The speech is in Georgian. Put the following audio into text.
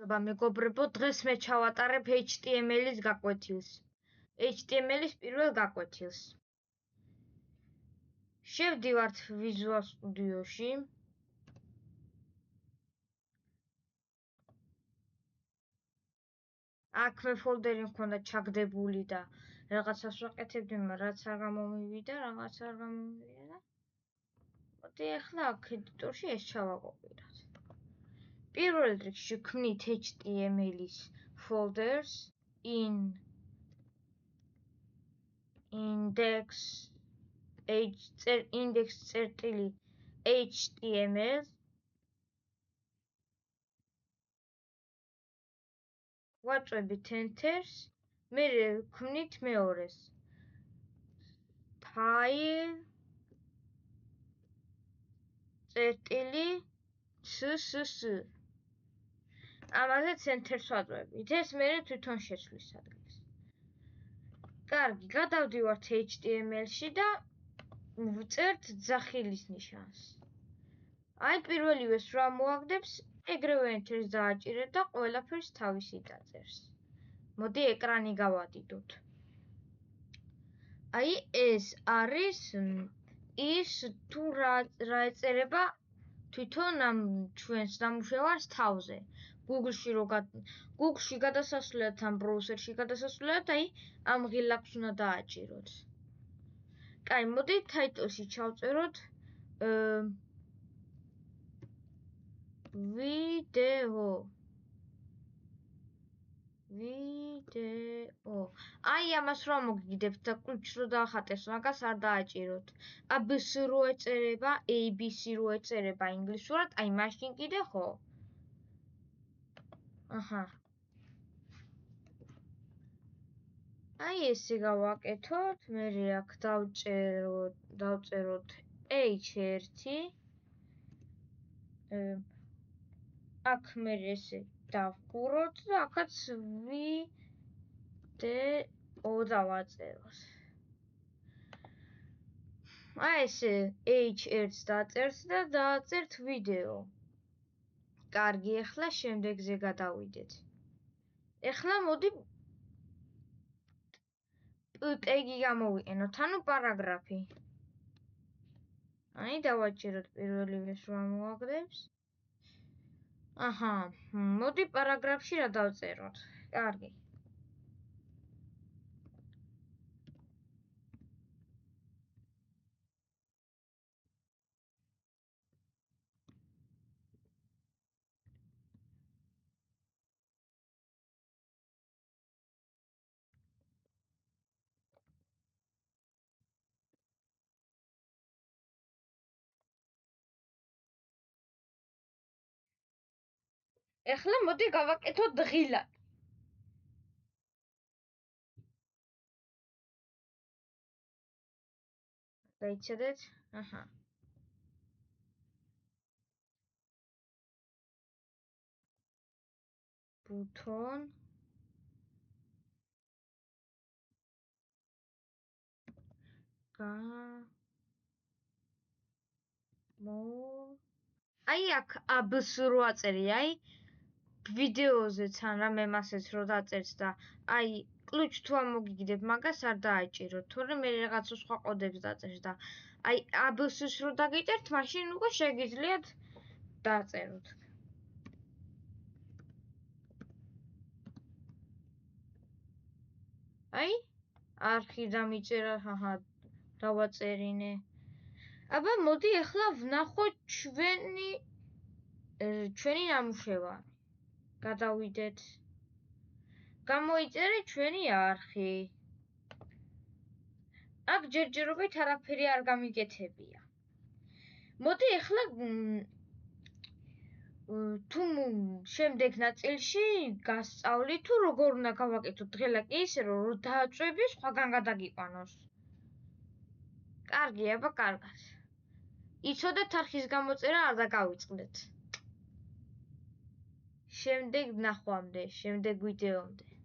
აბა მეგობრებო, დღეს მე ჩავატარებ HTML-ის გაკვეთილს. HTML-ის პირველ გაკვეთილს. შევდივართ Visual Studio-ში. აქ მე ფოლდერი მქონდა ჩაგდებული და რაღაცას ვაკეთებდი, მაგრამ რაც არ გამომივიდა, რაღაც არ გამომივიდა და მოდი ახლა აქ ედიტორში ეს ჩავაკოპიროთ. პირველ რიგში ვქმნით HTML-ის folders in index.html ვაწვევით enter-ს, მერე ვქმნით მეორეს file.css ამაზე enter-ს ვაწვევით, ეს მერე თვითონ შეცვლის ადგილს. კარგი, გადავდივართ HTML-ში და ვწერთ ძახილის ნიშანს. აი პირველივეს რა მოაგდებს, ეგრევე enter-ს დააჭირეთ და ყველაფერს თავისი დაწერს. მოდი ეკრანი გავადიდოთ. აი ეს არის ის თუ რა ეწერება თვითონ ამ ჩვენს ნამუშევარს თავზე. Google-ში გადასასვლელად ან ბროუსერში გადასასვლელად აი ამ ღილაკს უნდა დააჭიროთ. კაი, მოდი title-ში ჩავწეროთ ვიდეო. აი ამას რა მოგიგდებთ და ключ რო დაახატეს, მაგას არ დააჭიროთ. ABC რო ეწერება, ABC რო ეწერება ინგლისურად, აი მაშინ კიდე ხო? აჰა. აი ესე გავაკეთოთ, მერე აქ დავწეროთ H1. აქ მერე ესე დავყუროთ და აქაც ვიდეო დავაწეროთ. აი ესე H1-ს დაწერთ და დააწერთ ვიდეო. კარგი, ახლა შემდეგზე გადავიდეთ. ახლა მოდი ტეგი გამოვიყენოთ, ანუ პარაგრაფი. აი დავაჭიროთ პირველივეს რა მოაგდებს. აჰა, მოდი პარაგრაფში რა დავწეროთ. კარგი. ახლა მოდი გავაკეთოთ ღილაკი. დაიცადეთ? აჰა. ბუთონ აი აქ ABC რო აწერი, აი ვიდეოზეც ან რამემასეც რო დაწერთ და აი ключ თუ ამოგიგდებ, მაგას არ დააჭიროთ, თორემ მე რაღაც სხვა კოდებს დაწერს და აი ABC-ს რო დაგიწერთ, მაშინ უკვე შეგიძლიათ დაწეროთ. აი არხი დამიწერა, აჰა, დავაწერინე. აბა მოდი ახლა ვნახოთ ჩვენი ნამუშევარი. გადავიდეთ. გამოიწერეთ ჩვენი არხი. აქ ჯერჯერობით არაფერი არ გამიგეთებია. მოდი ახლა თუ შემდეგ ნაწილში გასწავლით თუ როგორ უნდა გავაკეთოთ ღილაკი ისე რომ დააწვევი სხვაგან გადაგიყვანოს. კარგი, აბა კარგად. იცოდეთ არხის გამოწერა არ დაგავიწყდეთ. შემდეგ ნახვამდე, შემდეგ ვიდეომდე.